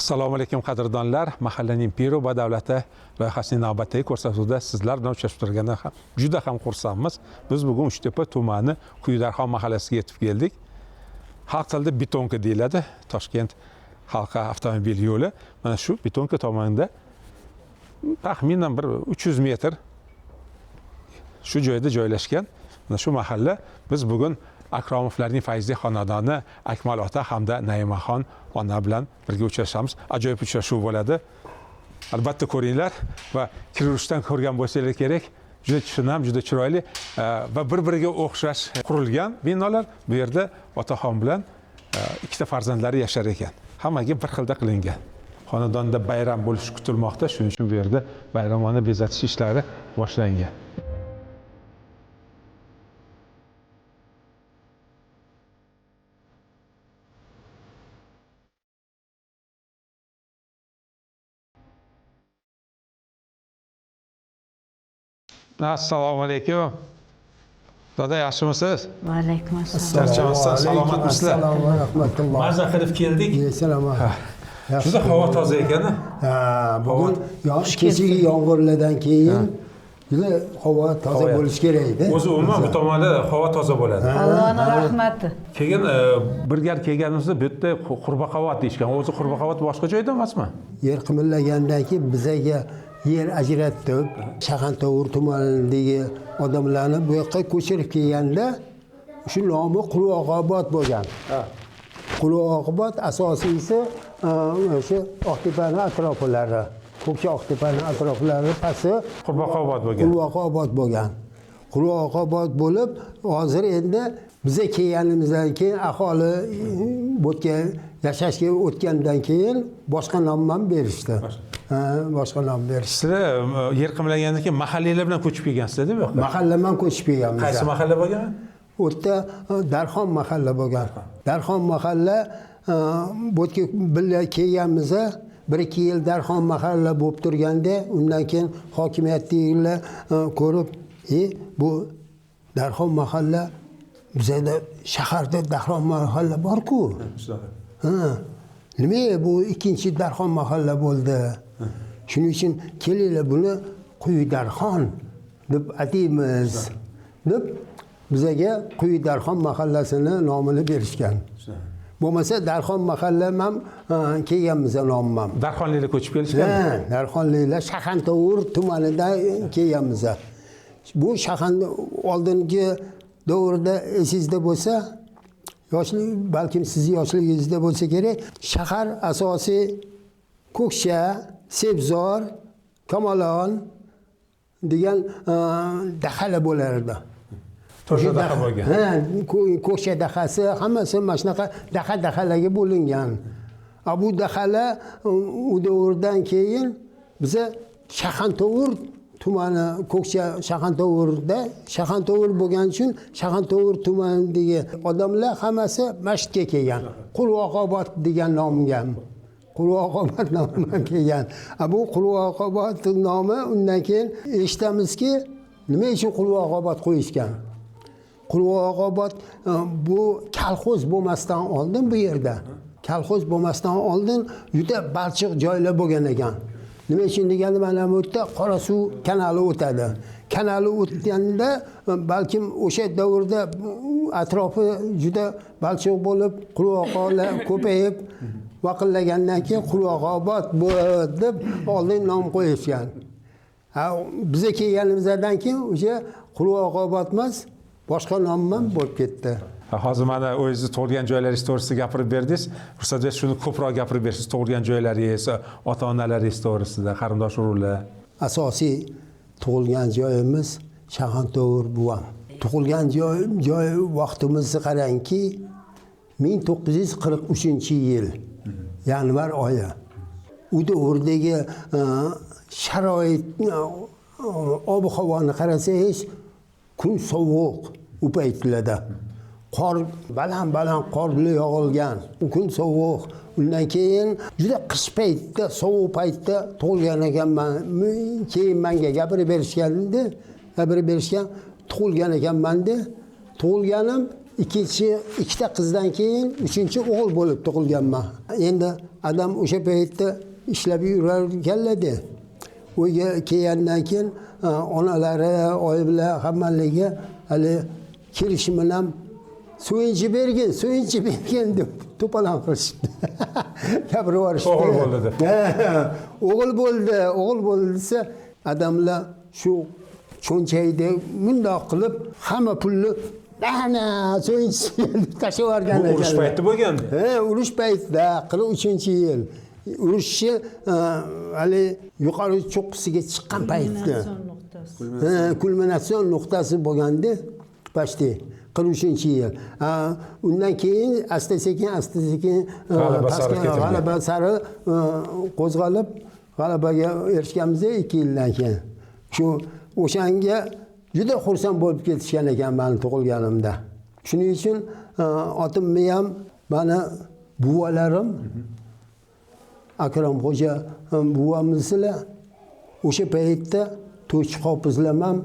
Assalomu alaykum qadrdonlar. Mahallaning piri va davlati loyihasining navbatdagi ko'rsatuvida sizlar bilan uchrashib turgandan ham juda ham xursandmiz. Biz bugun Uchtepa tumani Quyidarxon mahallasiga yetib keldik. Xalq tilida betonka deyiladi. Toshkent halqa avtomobil yo'li. Mana shu betonka tomonida taxminan bir 300 metr shu joyda joylashgan. Mana shu mahalla biz bugun Akromovlarning fayzli xonadoni Akmal ota hamda Naimaxon ona bilan birga uchrashamiz. Ajoyib uchrashuv bo'ladi. Albatta ko'ringlar va kirishdan ko'rgan bo'lsangiz kerak. Juda tushunam, juda chiroyli va bir-biriga o'xshash qurilgan binolar. Bu yerda otaxon bilan ikkita farzandlari yashar ekan. Hammaga bir xilda qilingan. Xonadonda bayram bo'lishi kutilmoqda. Shuning uchun bu yerda bayramona bezatish ishlari boshlangan. Assalomu alaykum. Dada yaxshimisiz? Va alaykum assalom. Charchamasizlar, salomatmisizlar? Assalomu rahmatulloh. Maza qilib keldik. Salomat. Juda havo toza ekan. Bugun kechagi yomg'irlardan keyin juda havo toza bo'lishi kerak edi. O'zi umuman bu tomonda havo toza bo'ladi. Allohning rahmati. Keyin bir gal kelganimizda bu yerda Qurbaqavat deyishgan. O'zi Qurbaqavat boshqa joyda emasmi? Yer qimirlagandan keyin bizaga yer ajratib, Shag'antovur tumanidagi odamlarni bu yoqqa ko'chirib kelganda shu nomi Qurbaqavat bo'lgan. Qurbaqavat asosiysi o'sha Oqtepaning atroflari, Ko'kcha Oqtepaning atroflari pasti Qurbaqavat bo'lgan. Qurbaqavat bo'lgan. Qurbaqavat bo'lib, hozir endi biza kelganimizdan keyin aholi yashashga o'tgandan keyin boshqa nom ham berishdi. Boshqa nom berishdi. Sizlar yer qimirlagandan keyin mahalliylar bilan ko'chib kelgansizlar-da bu yoqqa? Mahallaman ko'chib kelganmiz. Qaysi mahalla bo'lgan? U yerda Darxon mahalla bo'lgan. Darxon mahalla bu yerga birga kelganmiz. 1-2 yil Darxon mahalla bo'lib turganda, undan keyin hokimiyatdagilar ko'rib, bu Darxon mahalla bizda shaharda Darxon mahalla bor-ku. Nima bu ikkinchi Darxon mahalla bo'ldi? Shuning uchun kelinglar buni Quyidarxon deb ataymiz deb bizaga Quyidarxon mahallasini nomini berishgan. Bo'lmasa Darxon mahalla ham kelganmiz nomim ham. Darxonliklar ko'chib kelishgan. Darxonliklar Shag'antovur tumanida kelganmiz. Bu Shag'antovur oldingi davrda esingizda bo'lsa, yoshlik balkim sizni yoshligingizda bo'lsa kerak, shahar asosiy Ko'kcha, Sebzor, Kamolon degan dahala bo'lardi. To'sha daha bo'lgan. Ko'kcha dahasi hammasi mana shunaqa dahalarga bo'lingan. Bu dahala u davrdan keyin biza Shag'antovur tumani Ko'kcha Shag'antovur bo'lgani uchun Shag'antovur tumanidagi odamlar hammasi masjidga kelgan. Qurbaqavat degan nomga Qurbaqavat nomidan kelgan. Bu Qurbaqavat nomi undan keyin eshitamizki, nima uchun Qurbaqavat qo'yishgan? Qurbaqavat bu kolxoz bo'lmasdan oldin bu yerda. Kolxoz bo'lmasdan oldin juda balchiq joylar bo'lgan ekan. Nima uchun deganda mana bu yerda Qorasuv kanali o'tadi. Kanali o'tganda balkim o'sha davrda atrofi juda balchiq bo'lib, qurbaqalar ko'payib, vaqillagandan keyin Qurbaqavat deb oldin nom qo'yishgan. Biza kelganimizdan keyin o'sha Qurbaqavat emas, boshqa nom ham bo'lib ketdi. Hozir mana o'zingiz tug'ilgan joylaringiz to'g'risida gapirib berdingiz. Ruxsat bersangiz shuni ko'proq gapirib bersiz. Tug'ilgan joylaringiz, ota-onalaringiz to'g'risida, qarindosh urug'lar. Asosiy tug'ilgan joyimiz Shag'antovur buvam. Tug'ilgan joy vaqtimizni qarangki, 1943-yil yanvar oyi. U davrdagi sharoit, ob-havoni qarasangiz, kun sovuq u paytlarda. Qor baland qorli yog'ilgan. U kun sovuq. Undan keyin juda qish paytida, sovuq paytda tug'ilgan ekanman. Keyin menga gapirib berishgan, tug'ilgan ekanman-da. Tug'ilganim ikkita qizdan keyin 3-o'g'il bo'lib tug'ilganman. Endi adam o'sha paytda ishlab yurar ekanlarda. Uyga kelgandan keyin onalari, oyimlar hammaligi hali kelishim bilan suyunchi bergin deb to'polon qilishdi. Gapirib yuborishdi. O'g'il bo'ldi deb. O'g'il bo'ldi desa, odamlar shu cho'nchakda mundoq qilib hamma pulni ana suyunchi tashlab yuborgan ekan. Urush payti bo'lgandi. Urush paytida 43-yil. Urushni hali yuqori cho'qqisiga chiqqan paytda. Kulminatsion nuqtasi bo'lganda, pashti 43-yil. Undan keyin asta-sekin g'alaba sari qo'zg'alib, g'alabaga erishganmiz 2 yildan keyin. Shu o'shanga juda xursand bo'lib ketishgan ekan meni tug'ilganimda. Shuning uchun otimni ham meni buvalarim Akramxo'ja buvamizlar o'sha paytda to'ychi hofizlar ham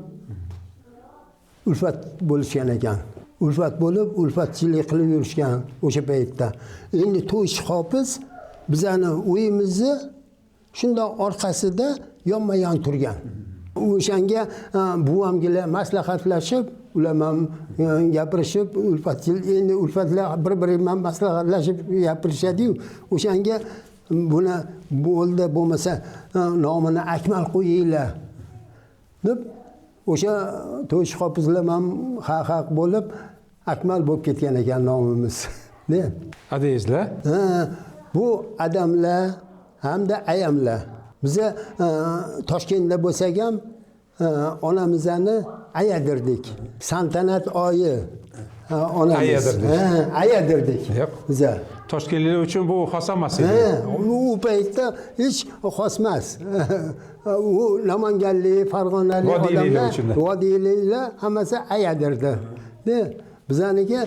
ulfat bo'lishgan ekan. Ulfat bo'lib, ulfatchilik qilib yurishgan o'sha paytda. Endi to'ychi hofiz bizani uyimizni shunday orqasida yonma-yon turgan. O'shanga buvamgilar maslahatlashib, ular ham gapirishib, endi ulfatlar bir-biri bilan maslahatlashib gapirishadi-yu. O'shanga buni bo'ldi bo'lmasa nomini Akmal qo'yinglar deb o'sha to'ychi hofizlar ham haq bo'lib Akmal bo'lib ketgan ekan nomimiz. Adezlar, bu odamlar hamda ayamlar. Biza Toshkentda bo'lsak ham onamizni ayadirdik. Santanat oyi onamiz. Ayadirdik. Biza Toshkentliklar uchun bu xos emas edi. U paytda hech xos emas. U Namanganlik, Farg'onalik odamlar, vodiyliklar hammasi ayadirdi. Bizaniki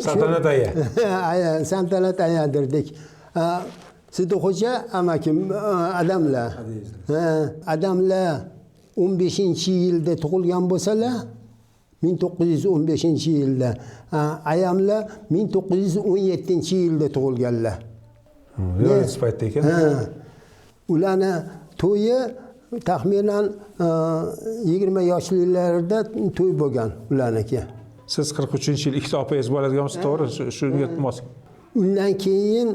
Santanat aya. Santanat ayadirdik. Sidiqxo'ja amakim odamlar 15-yilda tug'ilgan bo'lsalar, 1915-yilda, ayamlar 1917-yilda tug'ilganlar. Yo'q, paytda ekan. Ularni to'yi taxminan 20 yoshlilarda to'y bo'lgan ularniki. Siz 43-yil ikkita opangiz bo'ladigansiz, to'g'ri? Shunga mos. Undan keyin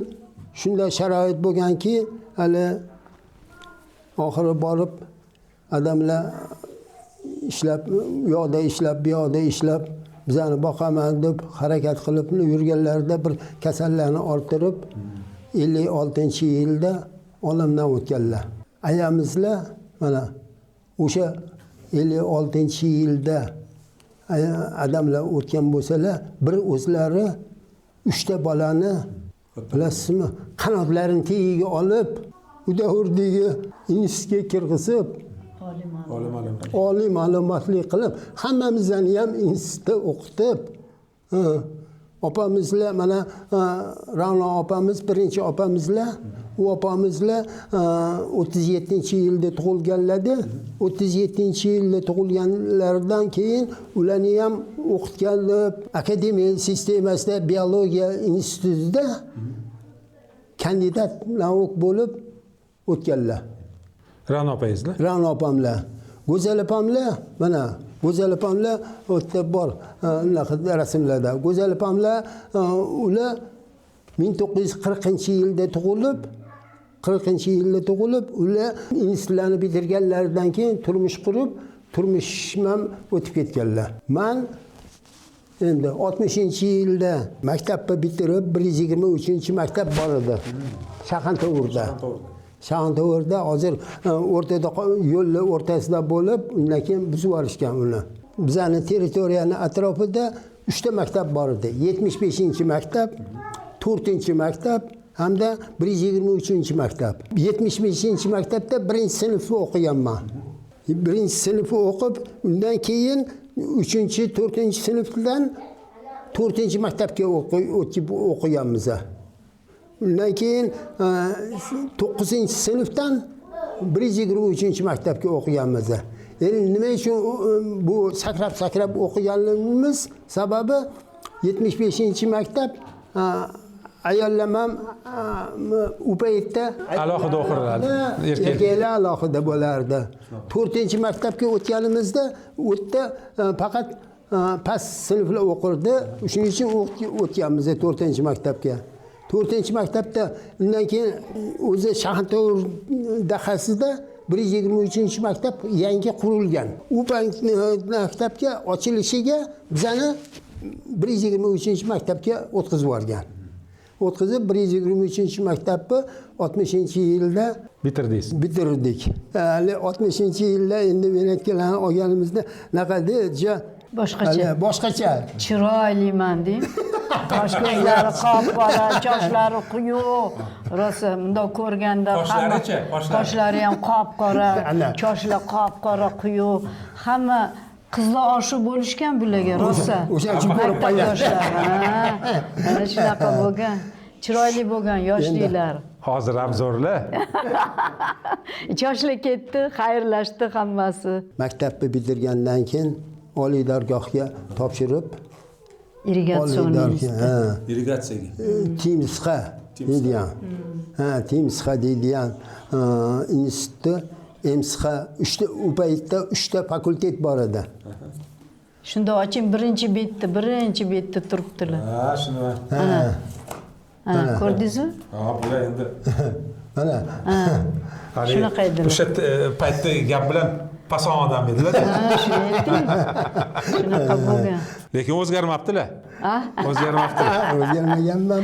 shunday sharoit bo'lganki, hali oxiri borib odamlar ishlab, u yoqda ishlab, bu yoqda ishlab, bizani boqaman deb harakat qilib yurganlarida bir kasallarni orttirib 56-yilda olamdan o'tganlar. Ayamizlar mana o'sha 56-yilda odamlar o'tgan bo'lsalar, bir o'zlari 3 ta bolani bilasizmi, qanotlarini tagiga olib, Udahurdagi institutga kirgizib, oliy ma'lumotli qilib, hammamizni ham institutda o'qitib, opamizlar mana Ra'no opamiz, birinchi opamizlar, u opamizlar 37-yilda tug'ilganlardi. 37-yilda tug'ilganlaridan keyin ularni ham o'qitganlar akademiya sistemasida biologiya institutida kandidat nauk bo'lib o'tganlar. Ra'no opangizlar? Ra'no opamlar. Go'zal opamlar, mana Go'zal opamlar o'tda bor rasmlarda. Go'zal opamlar ular 1940-yilda tug'ilib, 40-yilda tug'ilib, ular institutlarni bitirganlaridan keyin turmush qurib, turmushdan o'tib ketganlar. Men endi 60-yilda maktabni bitirib, 123-maktab bor edi. Shahonto'g'urda. Shahonto'g'urda hozir o'rtada yo'llar o'rtasida bo'lib, undan keyin buzib yuborishgan uni. Bizning territoriyani atrofida 3 ta maktab bor edi. 75-maktab, 4-maktab hamda 123-maktab. 75-maktabda 1-sinfni o'qiganman. 1-sinfni o'qib, undan keyin 3-4-sinfdan 4-maktabga o'qiganmiz. Undan keyin 9-sinfdan 123-maktabga o'qiganmiz. Endi nima uchun bu sakrab o'qiganligimiz sababi 75-maktab ayollar ham u paytda Alohida o'qiriladi. erkaklar alohida bo'lardi. 4-maktabga o'tganimizda u yerda faqat past sinflar o'qirdi. Shuning uchun o'tganmiz 4-maktabga. 4-maktabda undan keyin o'zi Shaxnto'g'ri dahasida 123-maktab yangi qurilgan. U maktabga ochilishiga bizani 123-maktabga o'tkazib yuborgan. O'tkazib 123-maktabni 60-yilda Bitirdingiz. bitirdik. Hali 60-yilda endi menatkalarni olganimizda naqadi boshqacha. Chiroyliman deng. Qosh ko'zlari qop-qora, chochlari quyuq. Rosa bundoq ko'rganda Qoshlari-chi? qoshlari ham qop-qora, chochlari qop-qora, quyuq. Hamma qizlar oshiq bo'lishgan bularga rosa. O'sha uchun ko'rib qolgan. Mana shunaqa bo'lgan. Chiroyli bo'lgan yoshliklar. Hozir ham zo'rlar. Yoshlar ketdi, xayrlashdi hammasi. Maktabni bitirgandan keyin oliy dargohga topshirib, Irrigatsiyaga. Timsxa deydigan. Timsxa deydigan institutda Emsxa 3 u paytda 3 ta fakultet bor edi. Shunda oching birinchi betda turibdilar. Ha, shuni. Ko'rdingizmi? Ha, bular endi. Mana. Shunaqa edilar. O'sha paytda gap bilan pason odam edilar. Shuni ayting. Shunaqa bo'lgan. Lekin o'zgarmabdilar. O'zgarmabdilar. O'zgarmaganman.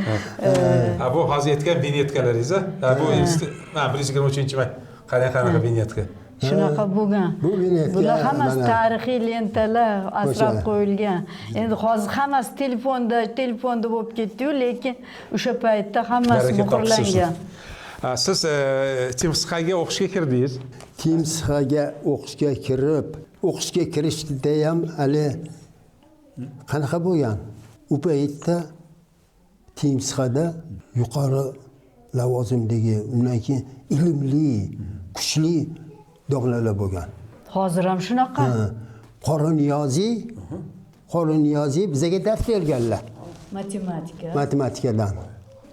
Bu hozir aytgan vinyetkalarimiz, bu 123-may qanaqa vinyetka. Shunaqa bo'lgan. Bu vinyetka. Bular hammasi tarixiy lentalar asrab qo'yilgan. Endi hozir hammasi telefonda bo'lib ketdi-yu, lekin o'sha paytda hammasi muhrlangan. Siz Timsxaga o'qishga kirdingiz. Timsxaga o'qishga kirishda ham hali qanaqa bo'lgan? U paytda Timsxada yuqori lavozimdagi, undan keyin ilmli, kuchli domlalar bo'lgan. Hozir ham shunaqa. Qori Niyoziy bizga dars berganlar. Matematikadan.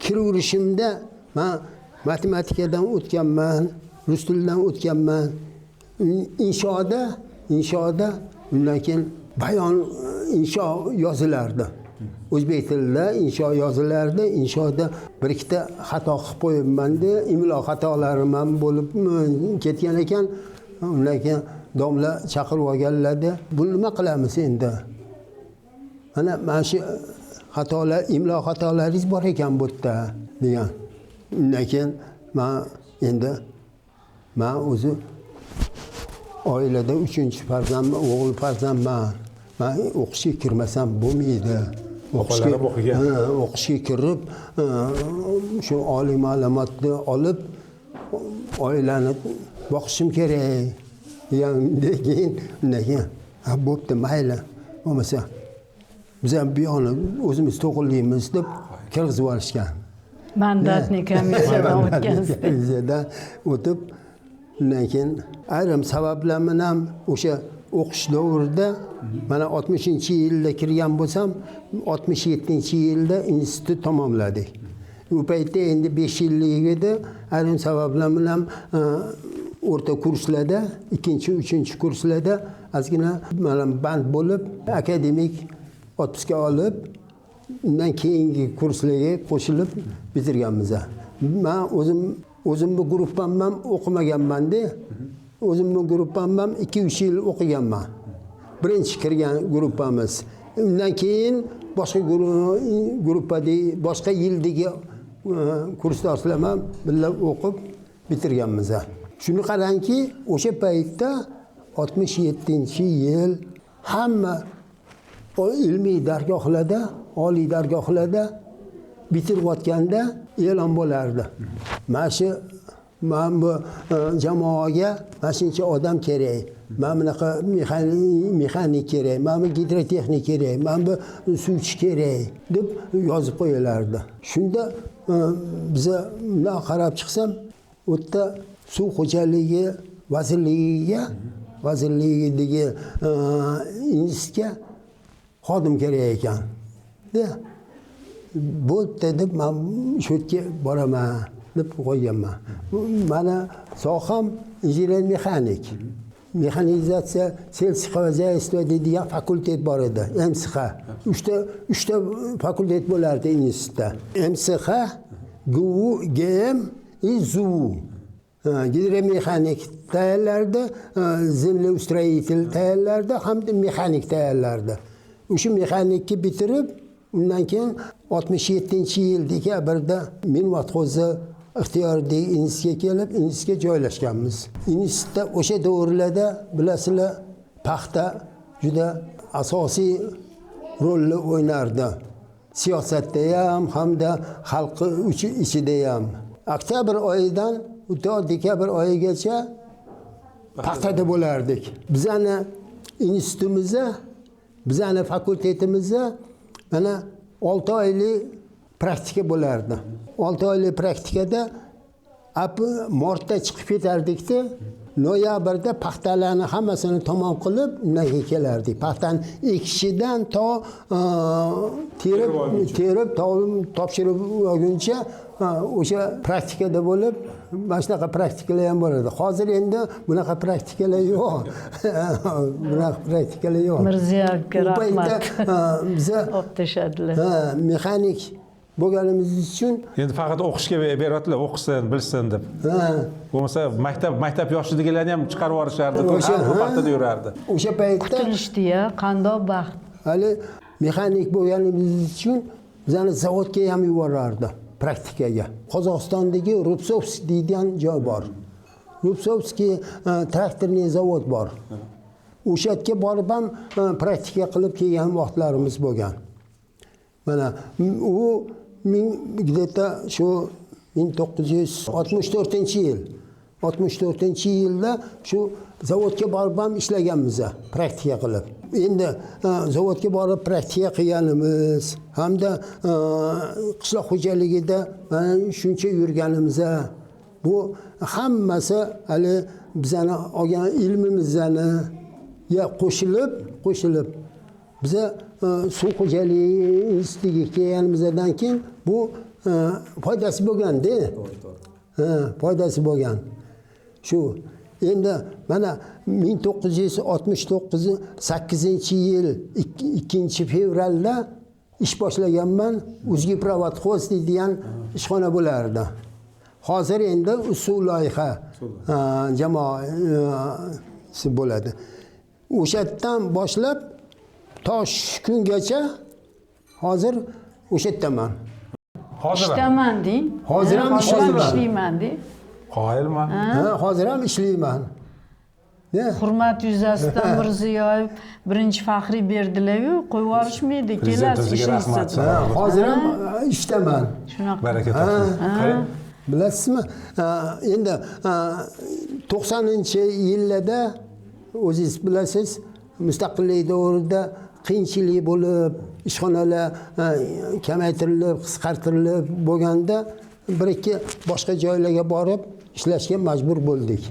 Kiraverishimda men matematikadan o'tganman, rus tilidan o'tganman. Inshoda undan keyin bayon insho yozilardi. O'zbek tilida insho yozilardi. Inshoda bir ikkita xato qilib qo'yibman-da, imlo xatolarim ham bo'lib ketgan ekan. Undan keyin domla chaqirib olganlarda, "Buni nima qilamiz endi? Mana shu xatolar, imlo xatolaringiz bor ekan bu yerda" degan. Undan keyin men o'zi oilada 3-farzandman, o'g'il farzandman. Men o'qishga kirmasam bo'lmaydi. O'qishga kirib, shu oliy ma'lumotni olib, oilani boqishim kerak degandan keyin, undan keyin bo'pti, mayli. Bo'lmasa biz ham bu yoqni o'zimiz to'g'rilaymiz deb kirgizib olishgan. Mandatni komissiyadan o'tkazdi. O'tib, undan keyin ayrim sabablar bilan o'sha o'qish davrida mana 60-yilda kirgan bo'lsam, 67-yilda institut tamomladik. U paytda endi 5 yillik edi. Ayrim sabablar bilan o'rta kurslarda, 2-3 kurslarda ozgina mana band bo'lib, akademik otpuska olib, undan keyingi kurslarga qo'shilib bitirganmiz. Men o'zimni gruppamdan o'qimaganman-da. O'zimni gruppamdan 2-3 yil o'qiganman. Birinchi kirgan gruppamiz. Undan keyin boshqa gruppada, boshqa yildagi kursdoshlar bilan birga o'qib bitirganmiz. Shuni qarangki, o'sha paytda 67-yil hamma ilmiy dargohlarda, oliy dargohlarda bitirayotganda e'lon bo'lardi. Mana bu jamoaga mana shuncha odam kerak. Mana bunaqa mexanik kerak, mana bu gidrotexnik kerak, mana bu suvchi kerak deb yozib qo'yilardi. Shunda biza bundan qarab chiqsam, u yerda suv xo'jaligi vazirligidagi institutga xodim kerak ekan. bo'pti deb man shu yerga boraman deb qo'yganman. Mana soham injener mexanik. Mexanizatsiya selskiy хозяйство deydigan fakultet bor edi, MSH. Uchta fakultet bo'lardi institutda. MSH, GU, GM, ZU. Gidromexanik tayyorlardi, zemleustроитель tayyorlardi, hamda mexanik tayyorlardi. O'sha mexanikni bitirib, undan keyin 67-yil dekabrda men Vatxo'zi ixtiyoriy institutga kelib, institutga joylashganmiz. Institutda o'sha davrlarda bilasizlar, paxta juda asosiy rolni o'ynardi. Siyosatda ham, hamda xalq ichida ham. Oktyabr oyidan to dekabr oyigacha paxtada bo'lardik. Bizani institutimizda, bizani fakultetimizda mana 6 oylik praktika bo'lardi. 6 oylik praktikada martda chiqib ketardik-da, noyabrda paxtalarni hammasini tamom qilib, undan keyin kelardik. Paxtani ekishidan to terib topshirib olguncha o'sha praktikada bo'lib, mana shunaqa praktikalar ham bo'ladi. Hozir endi bunaqa praktikalar yo'q. Bunaqa praktikalar yo'q. Mirziyevga rahmat. Biza o'qitishadilar. Mexanik bo'lganimiz uchun endi faqat o'qishga beradilar, o'qisin, bilsin deb. Bo'lmasa maktab yoshidagilarni ham chiqarib yuborishardi, paxtada yurardi. O'sha paytda Qutilishdi-ya, qandoq baxt. hali mexanik bo'lganimiz uchun bizani zavodga ham yuborardi praktikaga. Qozog'istondagi Rubsovsk deydigan joy bor. Rubsovskiy traktorniy zavod bor. O'sha yerga borib ham praktika qilib kelgan vaqtlarimiz bo'lgan. Mana u где-то shu 1964-yil. 64-yilda shu zavodga borib ham ishlaganmiz, praktika qilib. Endi zavodga borib praktika qilganimiz hamda qishloq xo'jaligida shuncha yurganimiz, bu hammasi hali bizani olgan ilmimizdan qo'shilib biza suv xo'jaligi institutiga kelganimizdan keyin bu foydasi bo'lganda, bo'lgan. Shu endi mana 1968-yil 2-fevralda ish boshlaganman. Uzgiprovodxoz deydigan ishxona bo'lardi. Hozir endi usul loyiha jamoasi bo'ladi. O'shadan boshlab to shu kungacha hozir o'sha yerdaman. Ishdaman deng. Hozir ham ishlayman deng. Qoyilman. Hozir ham ishlayman. Hurmat yuzasidan Mirziyoyev birinchi faxriy berdilar-yu, qo'yib yuborishmaydi, kelasiz ishlaysiz. Hozir ham ishdaman. Shunaqa. Baraka topsin. Bilasizmi? Endi 90-yillarda o'zingiz bilasiz, mustaqillik davrida qiyinchilik bo'lib, ishxonalar kamaytirilib, qisqartirilib bo'lganda bir-ikki boshqa joylarga borib ishlashga majbur bo'ldik.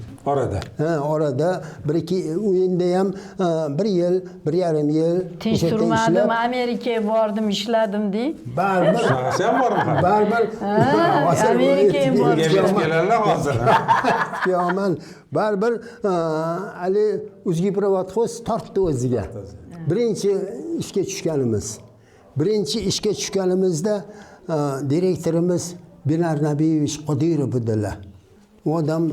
Orada bir-ikki o'yinda ham 1 yil, 1,5 yil tinch turmadim, Amerikaga bordim, ishladim deng. Baribir. Shunaqasi ham bormi? Baribir. Amerikaga bordim. Kelganlar hozir. Yo'man, baribir ali Uzgiprovodxoz tortdi o'ziga. Birinchi ishga tushganimizda direktorimiz Binar Nabiyevich Qodirov edilar. U odam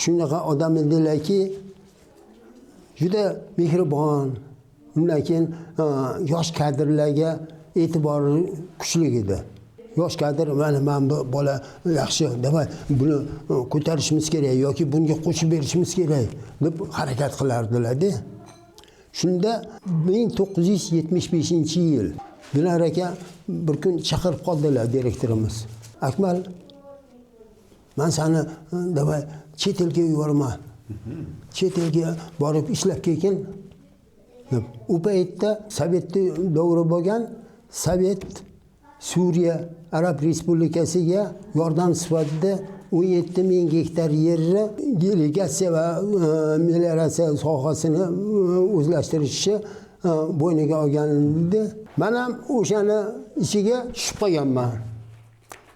shunaqa odam edilarki, juda mehribon. Undan keyin yosh kadrlarga e'tibori kuchli edi. Yosh kadr mana bu bola yaxshi, davay buni ko'tarishimiz kerak yoki bunga qo'shib berishimiz kerak deb harakat qilardilar-da. Shunda 1975-yil Binar aka bir kun chaqirib qoldilar direktorimiz. Akmal, men seni davay chet elga yuborman. Chet elga borib ishlab kelgin. U paytda Sovet davri bo'lgan, Sovet Suriya Arab Respublikasiga yordam sifatida 17,000 gektar yerni irrigatsiya va melioratsiya sohasini o'zlashtirishi bo'yniga olgan edi. Men ham o'shani ichiga tushib qolganman.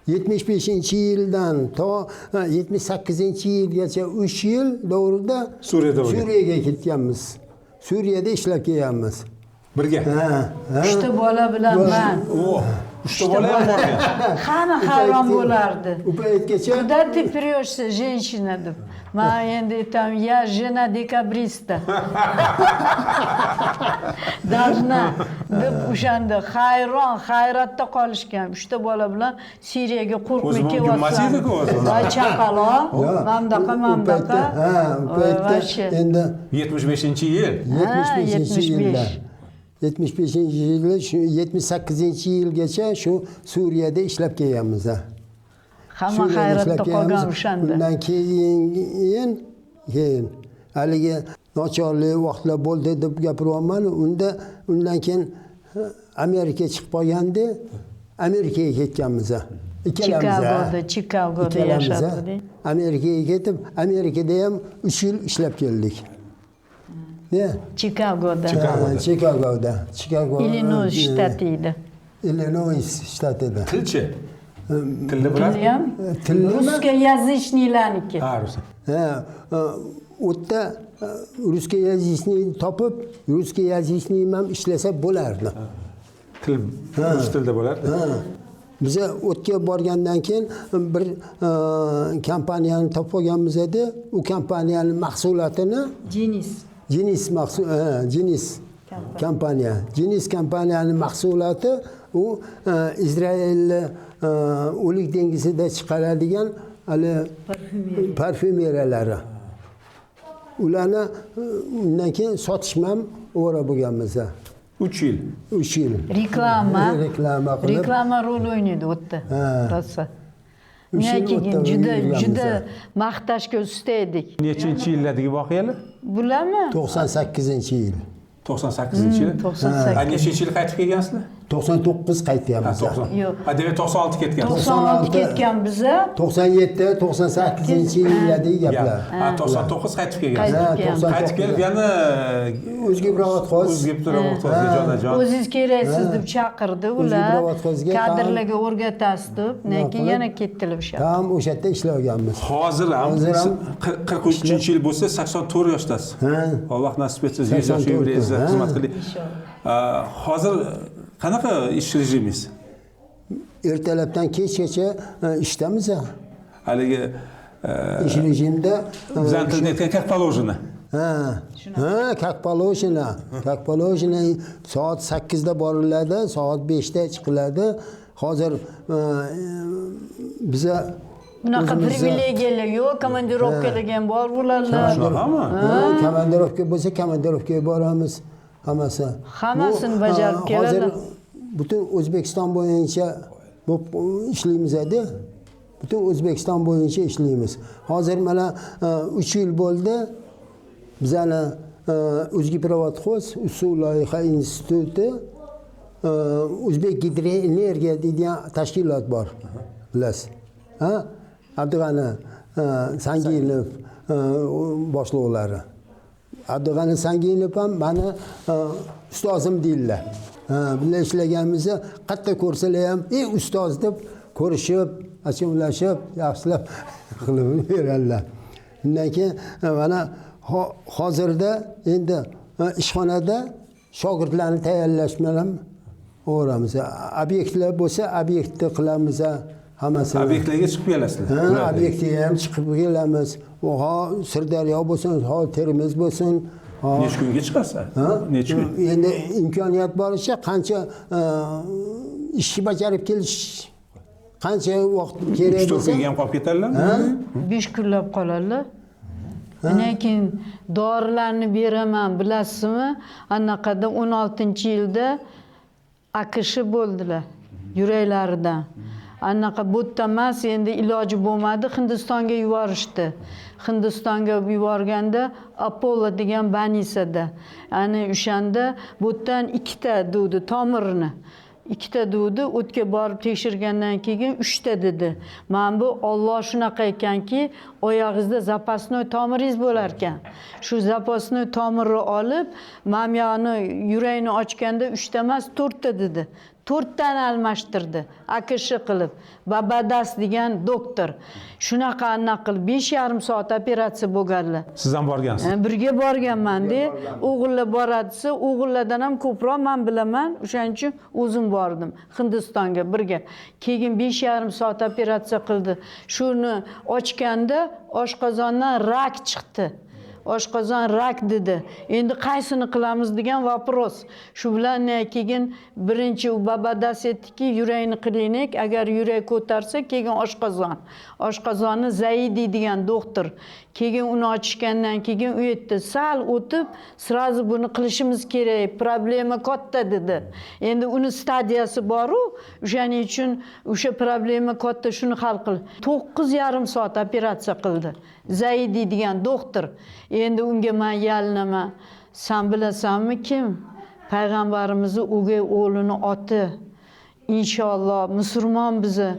75-yildan to 78-yilgacha 3 yil davrida Suriyaga ketganmiz. Suriyada ishlab kelganmiz. Birga. Uchta bola bilan men. Uchta bola ham borgan. Hamma hayron bo'lardi. U paytgacha Kуда ты прешься, женщина deb. Men endi aytam, я жена декабриста. Должна deb o'shanda hayratda qolishgan. Uchta bola bilan Suriyaga qo'rqmay kelyapsan. Voy chaqaloq, mamdaqa. u paytda endi 75-yil. 75-yilda 75-yil, shu 78-yilgacha shu Suriyada ishlab kelganmiz. Hamma hayratda qolgan o'shanda. Undan keyin haligi nochorli vaqtlar bo'ldi deb gapiryapman. Undan keyin Amerika chiqib qolganda Amerikaga ketganmiz. Chikagoda yashadik. Amerikaga ketib, Amerikada ham 3 yil ishlab keldik. Chikagoda. Chicago. Illinois shtati edi. Illinois shtatida. Tilchi. Tilni bilan? Tilni Ruskoязычныйlarniki. Rus. U yerda ruskoязычный topib, ruskoязычный ham ishlasa bo'lardi. Rus tilida bo'lardi. Biz o'tga borgandan keyin bir kompaniyani topib olganmiz edi. U kompaniyaning mahsulotini Jinis kompaniya. Jinis kompaniyaning mahsuloti u Izrael O'lik dengizida chiqaradigan parfyumeriyalari. Ularni undan keyin sotishni ham o'ra bo'lganmiz. 3 yil. Reklama rol o'ynaydi u yerda. Rosa. Keyin juda maqtashga usta edik. Nechinchi yildagi voqealar? Bularmi? 98-yil. 98-yil. 98. Nechinchi yil qaytib kelgansizlar? 99 qaytyapmiz. Yo'q. Demak 96 ketgan. 96 ketgan biza. 97, 98-yillardagi gaplar. 99 qaytib kelgansiz. Qaytib kelib yana o'zga provodxoz. jonajon. O'zingiz keraksiz deb chaqirdi ular. Kadrlarga o'rgatasiz deb, lekin yana ketdilar o'sha. Tam o'sha yerda ishlaganmiz. Hozir ham 43-yil bo'lsa 84 yoshdasiz. Alloh nasib etsa 100 yosh yubileyingizda xizmat qiling. Hozir qanaqa ish rejimingiz? Ertalabdan kechgacha ishdamiz. Haligi ish rejimida bizning tilda aytgan как положено. Как положено. Как положено. Soat 8 da boriladi, soat 5 da chiqiladi. Hozir biza bunaqa privilegiyalar yo'q, komandirovkalarga ham bor bo'ladilar. Shunaqami? Komandirovka bo'lsa, komandirovkaga boramiz. Hammasini bajarib keladi. Hozir butun O'zbekiston bo'yicha ishlaymiz edi. Butun O'zbekiston bo'yicha ishlaymiz. Hozir mana 3 yil bo'ldi. Bizani O'zgidrovodxoz usul loyiha instituti O'zbek gidroenergiya degan tashkilot bor. Bilasiz. Abdug'ani Sanginov boshliqlari. Abdug'ani Sanginov ham mani ustozim deydilar. Bunday ishlaganimizda qatta ko'rsalar ham, ustoz deb ko'rishib, achimlashib, yaxshilab qilib beradilar. Undan keyin mana hozirda endi ishxonada shogirdlarni tayyorlash bilan o'ramiz. Obyektlar bo'lsa, obyektni qilamiz. Hammasini. Obyektlarga chiqib kelasizlar. Obyektga ham chiqib kelamiz. Sirdaryo bo'lsin, Termiz bo'lsin. Necha kunga chiqasiz? Necha kun? Endi imkoniyat boricha qancha ishni bajarib kelish qancha vaqt kerak bo'lsa, 3-4 kunga ham qolib ketadilarmi? 5 kunlab qoladilar. Lekin dorilarni beraman, bilasizmi? Anaqada 16-yilda AQSh bo'ldilar yuraklaridan. Anaqa bo'tda emas, endi iloji bo'lmadi, Hindistonga yuborishdi. Hindistonga yuborganda Apollo degan banisada. Ya'ni o'shanda bo'tdan 2 ta duvdi tomirni. 2 ta duvdi, o'tga borib tekshirgandan keyin 3 ta dedi. Men bu Alloh shunaqa ekanki, oyog'ingizda zapasnoy tomiringiz bo'lar ekan. Shu zapasnoy tomirni olib, mana bu yoqni yurakni ochganda 3 ta emas, 4 ta dedi. 4 tani almashtirdi, AKSH qilib. Babadas degan doktor. Shunaqa qilib 5,5 soat operatsiya bo'lganlar. Siz ham borgansiz? Birga borganman-da. O'g'illar boradisa, o'g'illardan ham ko'proq men bilaman. O'shaning uchun o'zim bordim Hindistonga birga. Keyin 5,5 soat operatsiya qildi. Shuni ochganda oshqozondan rak chiqdi. Oshqozon rak dedi. Endi qaysini qilamiz degan vopros. Shu bilan keyin birinchi u babadas aytdiki, yurakni klinik, agar yurak ko'tarsa, keyin oshqozon. Oshqozonni Zaidi degan doktor. Keyin uni ochishgandan keyin u aytdi, sal o'tib, srazi buni qilishimiz kerak, problema katta dedi. Endi uni stadiyasi bor-u, o'shaning uchun o'sha problema katta, shuni hal qil. 9,5 soat operatsiya qildi. Zaidi degan doktor. Endi unga men yalinaman. Sen bilasanmi kim? Payg'ambarimizni o'gay o'g'lini oti. Inshaalloh musulmon bizni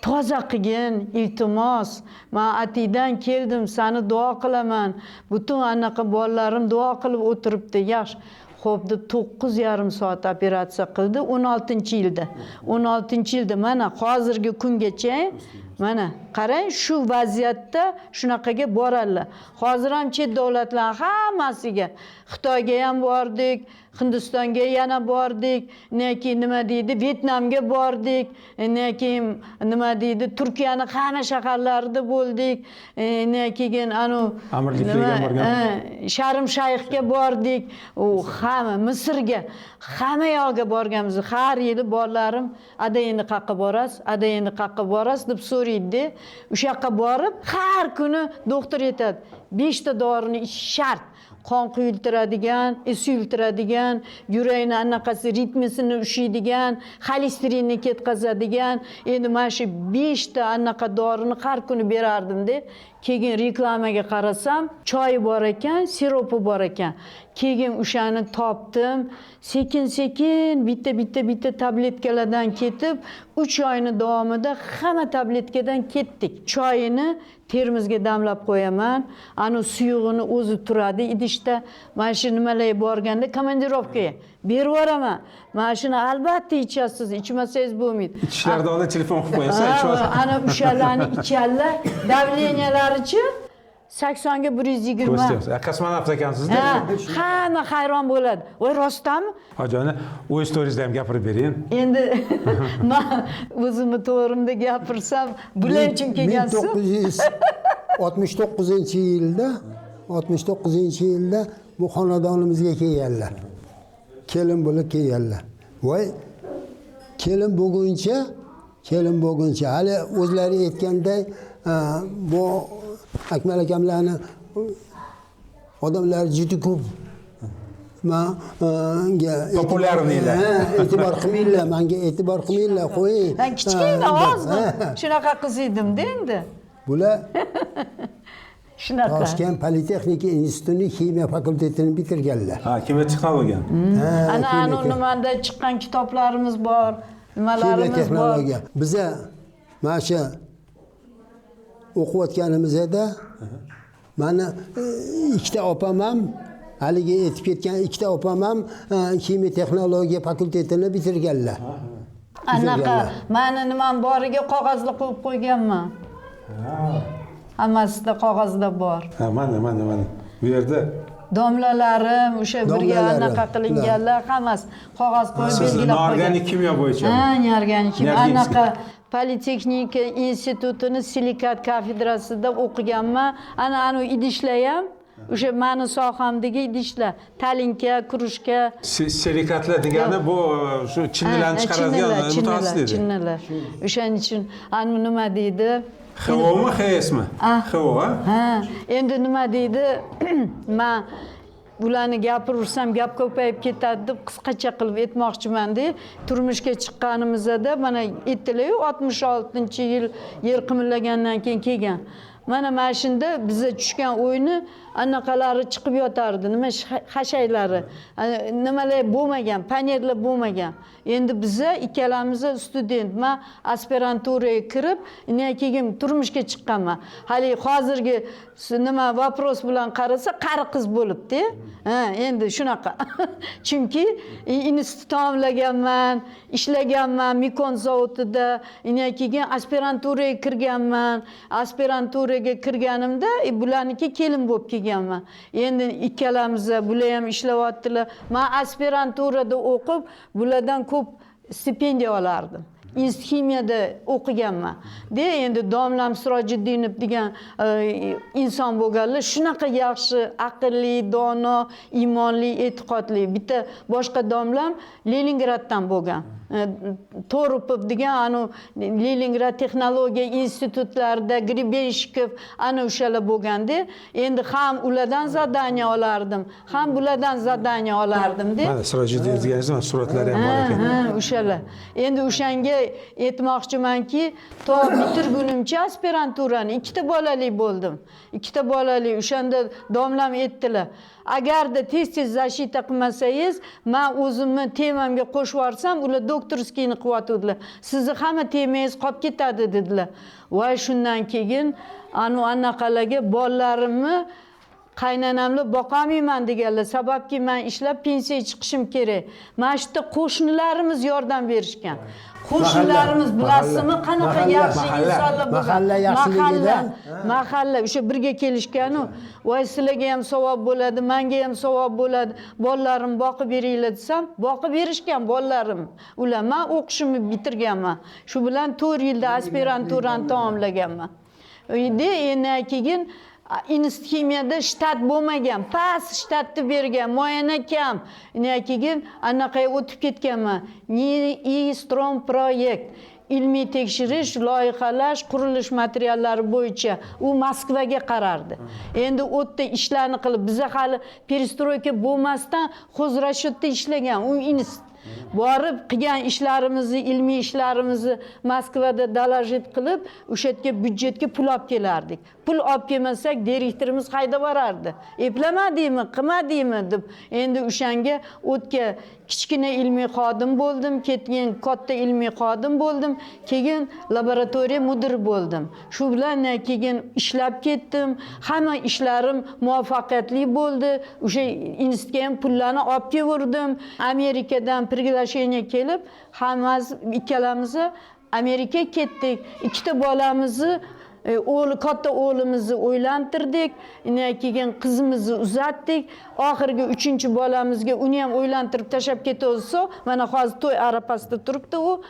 toza qilgin, iltimos. Men atidan keldim, seni duo qilaman. Butun anaqa bolalarim duo qilib o'tiribdi. Yaxshi. Xo'p deb 9,5 soat operatsiya qildi 16-yilda. 16-yilda mana hozirgi kungacha mana qarang, shu vaziyatda shunaqaga boradilar. Hozir ham chet davlatlar hammasiga Xitoyga ham bordik, Hindistonga yana bordik, keyin nima deydi, Vyetnamga bordik, keyin nima deydi, Turkiyaning hamma shaharlarida bo'ldik, keyin Amirliklarga borgan. Sharm Shayxga bordik, u hamma Misrga, hamma yoqqa borganmiz. Har yili bolalarim adayini qaqqa borasiz, adayini qaqqa borasiz deb so'raydi. O'sha yoqqa borib, har kuni doktor aytadi, 5 ta dorini ichish shart. Qon quyultiradigan, suyultiradigan, yurakni anaqasi ritmisini ushlaydigan, xolesterinni ketkazadigan. Endi mana shu 5 ta anaqa dorini har kuni berardim-da. Keyin reklamaga qarasam, choy bor ekan, siropi bor ekan. Keyin o'shani topdim. Sekin-sekin bitta tabletkalardan ketib, 3 oyning davomida hamma tabletkadan ketdik. Choyini termizga damlab qo'yaman. Ani suyug'ini o'zi turadi idishda. Mana shu nimalar borganda komandirovkaga berib yuboraman. Mana shuni albatta ichasiz, ichmasangiz bo'lmaydi. Ichishlarida oldin telefon qilib qo'yasiz, ichasiz. Ana o'shalarni ichanlar, davleniyalarichi 80 ga 120. Ko'rsatasiz. Kosmonavt ekansizda. Hamma hayron bo'ladi. Voy rostami? Hojani, o'z storingizda ham gapirib bering. Endi men o'zimni to'g'rimda gapirsam, bular uchun kelgansiz. 1969-yilda bu xonadonimizga kelganlar. Kelin bo'lib kelganlar. Voy kelin bo'lguncha hali o'zlari aytganday bu Akmal akamlarni odamlar juda ko'p. Menga populyarniylar. E'tibor qilmanglar, menga e'tibor qilmanglar, qo'ying. Men kichkina ozmi? Shunaqa qiz edim-da endi. Bular Shunaqa. Toshkent Politexnika institutining ximiya fakultetini bitirganlar. Ha, kimyo texnologiya. Ana nimada chiqqan kitoblarimiz bor, nimalarimiz bor. Biza mana shu o'qiyotganimizda mana ikkita opam ham haligi aytib ketgan ikkita opam ham ximiya texnologiya fakultetini bitirganlar. Anaqa meni nimam boriga qog'ozli qo'yib qo'yganman. Hammasida qog'ozda bor. Ha, mana. Bu yerda domlalarim o'sha birga anaqa qilinganlar hammasi qog'oz qo'yib belgilab qo'ygan. Organik kimyo bo'yicha. Ha, organik kimyo. Anaqa Politexnika institutini silikat kafedrasida o'qiganman. Ana idishlar ham o'sha meni sohamdagi idishlar, talinka, krushka. Silikatlar degani bu shu chinnilarni chiqaradigan mutaxassis dedi. Chinnilar. O'shaning uchun nima deydi? XOmi, XSmi? XO, ha. Endi nima deydi? Men bularni gapirsam gap ko'payib ketadi deb qisqacha qilib aytmoqchiman-da. Turmushga chiqqanimizda mana aytdilar-ku 66-yil yer qimirlagandan keyin kelgan. mana shunda biza tushgan o'yni anaqalari chiqib yotardi, nima hashaylari, nimalar bo'lmagan, panerlar bo'lmagan. Endi biza ikkalamiz student, men aspiranturaga kirib, keyin turmushga chiqqanman. Hali hozirgi nima vopros bilan qarasa, qari qiz bo'libdi. Endi shunaqa. Chunki institut tamomlaganman, ishlaganman Mikon zavodida, keyin aspiranturaga kirganman. Aspiranturaga kirganimda bularniki kelin bo'lib kelganman. Endi ikkalamiz bular ham ishlayaptilar. Men aspiranturada o'qib, bulardan ko'p stipendiya olardim. Institut ximiyada o'qiganman. Endi domlam Sirojiddinov degan inson bo'lganlar shunaqa yaxshi, aqlli, dono, iymonli, e'tiqodli. Bitta boshqa domlam Leningraddan bo'lgan. To'rupov degan Leningrad texnologiya institutlarida Gribenshikov o'shalar bo'lganda, endi ham ulardan zadaniya olardim, ham bulardan zadaniya olardim-da. Mana Sirojiddinov deganingiz suratlari ham bor ekan. O'shalar. Endi o'shanga aytmoqchimanki, to bitirgunimcha aspiranturani ikkita bolali bo'ldim. Ikkita bolali. O'shanda domlam aytdilar, agarda tez-tez zashita qilmasangiz, men o'zimni temamga qo'shib yuborsam, ular doktorskiyni qilyotdilar. Sizni hamma temangiz qolib ketadi dedilar. Voy, shundan keyin anaqalarga bolalarimni qaynonamni boqolmayman deganlar. Sababki men ishlab pensiyaga chiqishim kerak. Mana shu qo'shnilarimiz yordam berishgan. Qo'shnilarimiz bilasizmi, qanaqa yaxshi insonlar bo'lgan. Mahalla yaxshiligidan. Mahalla o'sha birga kelishgan-u. Voy, sizlarga ham savob bo'ladi, menga ham savob bo'ladi. Bolalarim boqib beringlar desam, boqib berishgan bolalarim. Ular men o'qishimni bitirganman. Shu bilan 4 yilda aspiranturani tamomlaganman. Endi keyin institut ximiyada shtat bo'lmagan, past shtatni bergan, muayana kam. Keyin anaqaga o'tib ketganman. Strom proyekt, ilmiy tekshirish, loyihalash, qurilish materiallari bo'yicha u Moskvaga qarardi. Endi u yerda ishlarni qilib, biza hali perestroyka bo'lmasdan xozrashotda ishlagan u institut. Borib qilgan ishlarimizni, ilmiy ishlarimizni Moskvada dalajit qilib, o'sha yerga byudjetga pul olib kelardik. Pul olib kelmasak, direktorimiz haydab borardi. Eplamadingmi, qilmadingmi deb. Endi o'shanga o'tga kichkina ilmiy xodim bo'ldim, keyin katta ilmiy xodim bo'ldim, keyin laboratoriya mudiri bo'ldim. Shu bilan keyin ishlab ketdim. Hamma ishlarim muvaffaqiyatli bo'ldi. O'sha institutga ham pullarni olib keldim. Amerikadan приглашение kelib, hammamiz ikkalamiz Amerikaga ketdik. Ikkita bolamizni katta o'g'limizni o'ylantirdik, keyin qizimizni uzatdik. Oxirgi 3-bolamizga uni ham o'ylantirib tashlab ketdi. Mana hozir to'y arafasida turibdi u.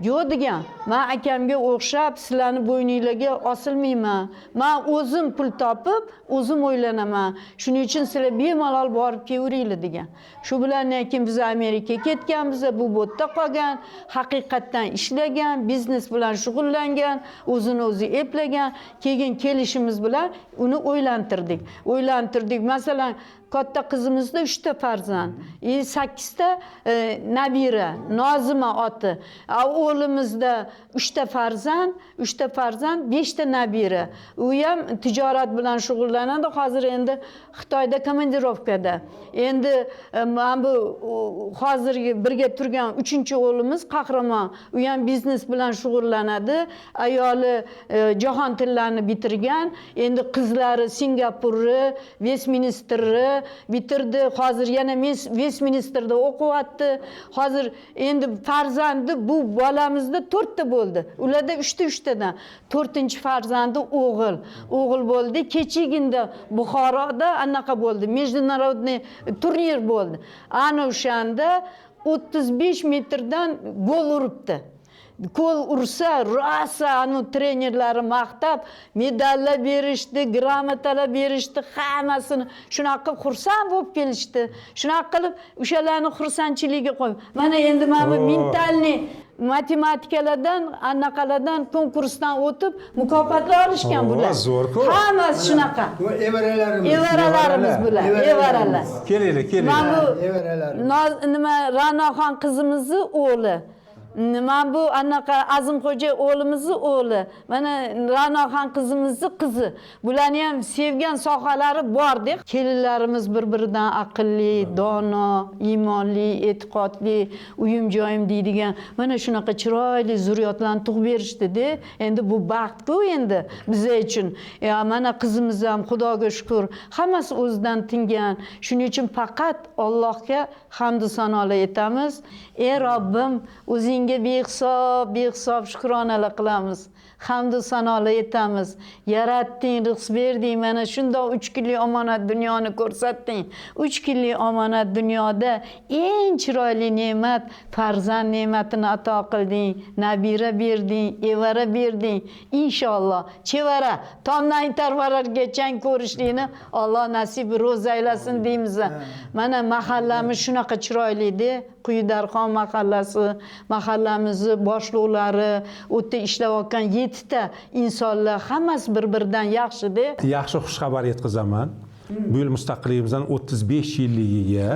Yo'q degan, men akamga o'xshab sizlarni bo'yninglarga osilmayman. Men o'zim pul topib, o'zim o'ylanaman. Shuning uchun sizlar bemalol borib kelaveringlar degan. Shu bilan keyin biz Amerikaga ketganmiz, bu yerda qolgan, haqiqatdan ishlagan, biznes bilan shug'ullangan, o'zini o'zi eplagan. Keyin kelishimiz bilan uni o'ylantirdik. Masalan, katta qizimizda 3 ta farzand, 8 ta nabira, Nozima oti. O'g'limizda 3 ta farzand, 5 ta nabira. U ham tijorat bilan shug'ullanadi. Hozir endi Xitoyda komandirovkada. Endi men bu hozirgi birga turgan 3-o'g'limiz Qahramon. U ham biznes bilan shug'ullanadi. Ayoli jahon tillarini bitirgan. Endi qizlari Singapurni, Westminsterni bitirdi. Hozir yana Westminsterda o'qiyapti. Hozir endi farzandi bu bolamizda 4 ta bo'ldi. Ularda 3 tadan. 4-farzandi o'g'il. O'g'il bo'ldi. Kechiginda Buxoroda anaqa bo'ldi. Международный turnir bo'ldi. Ana o'shanda 35 metrdan gol uribdi. Gol ursa, rosa trenerlari maqtab, medallar berishdi, gрамоталар berishdi, hammasini shunaqa qilib xursand bo'lib kelishdi. Shunaqa qilib o'shalarni xursandchiligiga qo'yib. Mana endi mana bu mentalniy matematikalardan, anaqalardan konkursdan o'tib mukofotlar olishgan bular. Hammasi shunaqa. Evaralarimiz bular, evaralar. Kelinglar. Mana bu nima Ra'noxon qizimizni o'g'li. mana bu anaqa Azimxo'ja o'g'limizni o'g'li, mana Ra'noxon qizimizni qizi. Bularni ham sevgan sohalari bordek. Kelinlarimiz bir-biridan aqlli, dono, iymonli, e'tiqodli, uyum-joyim deydigan mana shunaqa chiroyli zurriyotlarni tug'ib berishdi-da. Endi bu baxt-ku endi bizlar uchun. Mana qizimiz ham Xudoga shukr, hammasi o'zidan tingan. Shuning uchun faqat Allohga hamd va sanolar aytamiz. Ey Robbim, o'zingga behisob shukronalar qilamiz. Hamd va sanolar aytamiz. Yaratding, rizq berding, mana shundoq 3 kunlik omonat dunyoni ko'rsatding. 3 kunlik omonat dunyoda eng chiroyli ne'mat farzand ne'matini ato qilding, nabira berding, evara berding. Inshaalloh chevara tomdan tarvarargacha ko'rishlikni Alloh nasib ro'za aylasin deymiz. Mana mahallamiz shunaqa chiroyli-da. Quyudarxon mahallasi, mahallamizni boshliqlari, o'tda ishlayotgan 7 ta insonlar hammasi bir-biridan yaxshi-da. Yaxshi xushxabar yetkazaman. Bu yil mustaqilligimizdan 35 yilligiga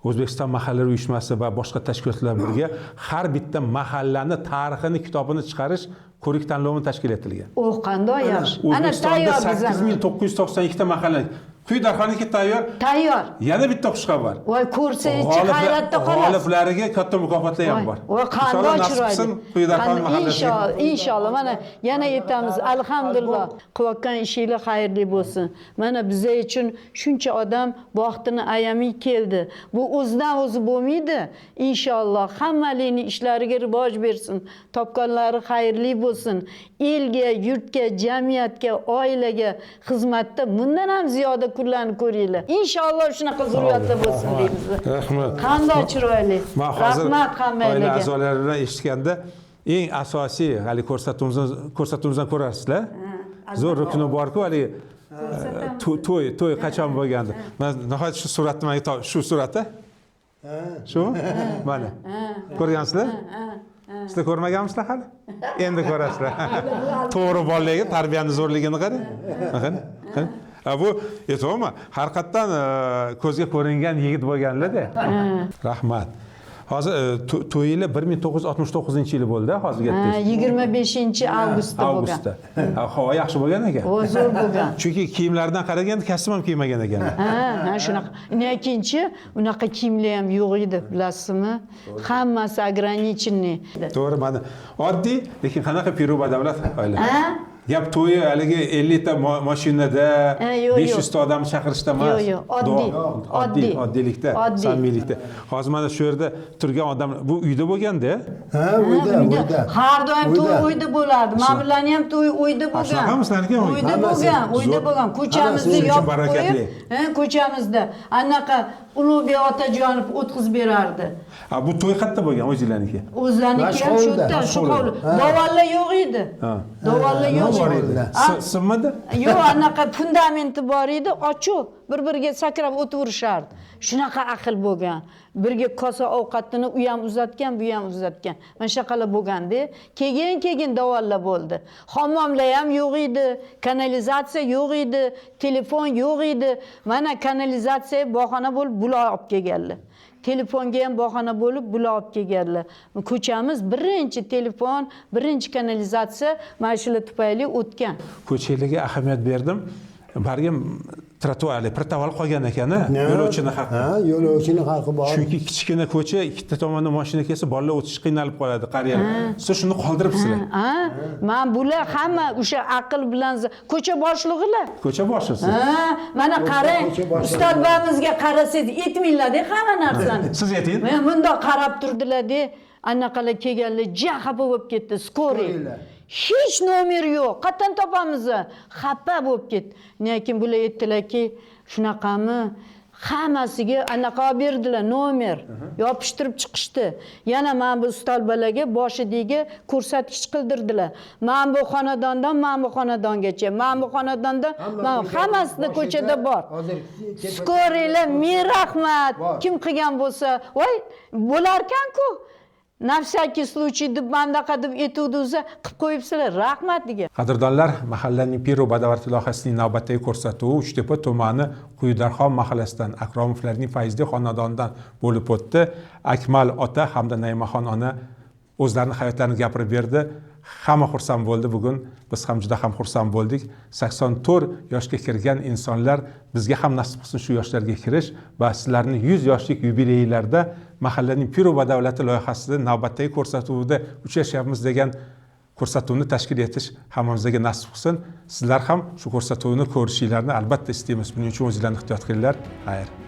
O'zbekiston mahallalar uyushmasi va boshqa tashkilotlar birga har bitta mahallani tarixini, kitobini chiqarish ko'rik tanlovi tashkil etilgan. Qanday yaxshi. Ana O'zbekistonda tayyor 8992 ta mahalla. Quyudarxonniki tayyor. Tayyor. Yana bitta xushxabar. Voy ko'rsangiz hayratda qolasiz. G'oliblariga katta mukofotlar ham bor. Voy qanday chiroyli. Quyudarxon mahallasi. Inshaalloh mana yana aytamiz, alhamdulillah. Qilayotgan ishinglar xayrli bo'lsin. Mana bizlar uchun shuncha odam vaqtini ayamay keldi. Bu o'zidan o'zi bo'lmaydi. Inshaalloh hammalarning ishlariga rivoj bersin. Topganlari xayrli bo'lsin. Elga, yurtga, jamiyatga, oilaga xizmatda bundan ham ziyoda kunlarni ko'ringlar. Inshaalloh shunaqa zurriyotlar bo'lsin deymiz. Rahmat. Qanday chiroyli. Rahmat hammaga. Oila a'zolari bilan eshitganda eng asosiy hali ko'rsatuvimizdan ko'rasizlar. Zo'r rukni bor-ku, hali to'y qachon bo'lgandi. Men nihoyat shu suratni menga shu suratda. Shu? Mana. Ko'rgansizlar? Sizlar ko'rmaganmisizlar hali? Endi ko'rasizlar. To'g'ri bolalarga tarbiyani zo'rligini qarang. Qarang. Bu aytmoqman, har qatdan ko'zga ko'ringan yigit bo'lganlar-da. Rahmat. Hozir to'yinglar 1969-yil bo'ldi, hozirga 25-avgustda bo'lgan. Havo yaxshi bo'lgan ekan. Zo'r bo'lgan. Chunki kiyimlardan qaraganda kostyum ham kiymagan ekan. Shunaqa. Ikkinchi, unaqa kiyimlar ham yo'q edi, bilasizmi? Hammasi ограниченный. To'g'ri, mana oddiy, lekin qanaqa pirobadavlat oila. Gap to'yi haligi 50 ta mashinada 500 ta odam chaqirishda emas. Yo'q, oddiylikda, samimiylikda. Hozir mana shu yerda turgan odam bu uyda bo'lganda? Uyda. Har doim to'y uyda bo'ladi. Men bilan ham to'y uyda bo'lgan. Uyda bo'lgan. Ko'chamizda yopib qo'yib, ko'chamizda anaqa Ulug'bek Otajonov o'tkazib berardi. Bu to'y qayerda bo'lgan o'zinglarniki? O'zlariniki ham shu yerda, shu hovli. Dovallar yo'q edi. Dovallar yo'q edi. Sinmadi? Yo'q, anaqa fundamenti bor edi, ochiq. Bir-biriga sakrab o'tirishardi. Shunaqa aql bo'lgan. Birga kosa ovqatini u ham uzatgan, bu ham uzatgan. Mana shaqalar bo'lganda, keyin davollar bo'ldi. Hammomlar ham yo'q edi, kanalizatsiya yo'q edi, telefon yo'q edi. Mana kanalizatsiya bahona bo'lib buloq olib kelganlar. Telefonga ham bahona bo'lib buloq olib kelganlar. Ko'chamiz birinchi telefon, birinchi kanalizatsiya mana shular tufayli o'tgan. Ko'chalarga ahamiyat berdim. Bargim trotuarlar protavol qolgan ekan, yo'lovchini haqqi. Yo'lovchini haqqi bor. Chunki kichkina ko'cha, ikkita tomondan mashina kelsa, bolalar o'tish qiynalib qoladi, qariyalar. Siz shuni qoldiribsizlar. Men bular hamma o'sha aql bilan ko'cha boshlig'ilar. Ko'cha boshlig'isi. Mana qarang, ustadbamizga qarasangiz aytmanglar-da hamma narsani. Siz ayting. Men bundoq qarab turdilar-da, anaqalar kelganlar xafa bo'lib ketdi, skoriy. Hech nomer yo'q. Qatdan topamiz? Xafa bo'lib ketdi. Lekin bular aytdilarki, shunaqami? Hammasiga anaqa berdilar, nomer. Yopishtirib chiqishdi. Yana men bu ustalbalarga boshidagi ko'rsatkich qildirdilar. Men bu xonadondan, men bu xonadongacha, men bu xonadondan, men hammasida ko'chada bor. Skoriylar, ming rahmat. Kim qilgan bo'lsa, voy, bo'larkan-ku. Nafsaki случай deb mandaqa deb etuvdiza qilib qo'yibsizlar. Rahmat degan. Qadrdonlar, mahallaning Piro Badavlat ilohasining navbatdagi ko'rsatuvi Uchtepa tumani Quyudarxon mahallasidan Akromovlarning Fayzli xonadonidan bo'lib o'tdi. Akmal ota hamda Naymaxon ona o'zlarini hayotlarini gapirib berdi. Hamma xursand bo'ldi bugun. Biz ham juda ham xursand bo'ldik. 84 yoshga kirgan insonlar bizga ham nasib qilsin shu yoshlarga kirish va sizlarning 100 yoshlik yubileylarda mahallaning pir va davlati loyihasida navbatdagi ko'rsatuvda uchrashyapmiz degan ko'rsatuvni tashkil etish hammamizga nasib qilsin. Sizlar ham shu ko'rsatuvni ko'rishinglarni albatta istaymiz. Buning uchun o'zinglarni ehtiyot qilinglar. Xayr.